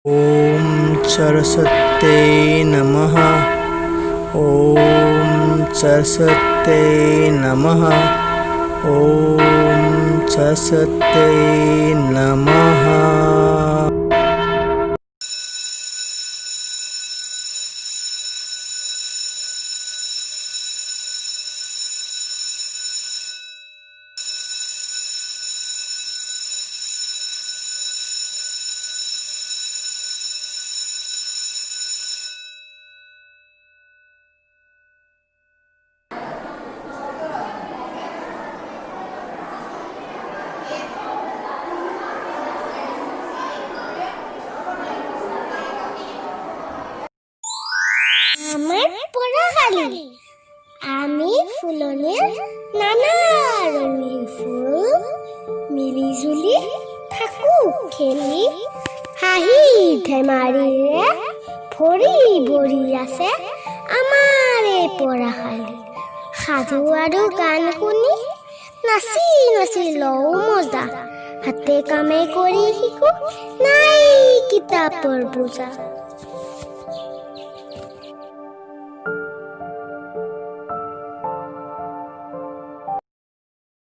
ॐ सरस्वत्यै नमः ॐ सरस्वत्यै नमः ॐ सरस्वत्यै नमः Amar Porhasali. আমি ফুলনিৰ নানা ৰঙীন ফুল মিলি জুলি থাকো খেলি হাঁহি ধেমালিৰে ভৰি ভৰি আছে আমাৰ এই পঢ়াশালী সাধু আৰু গান শুনি নাচি নাচি লওঁ মজা হাতে কামে কৰি শিকো নাই কিতাপৰ বোজা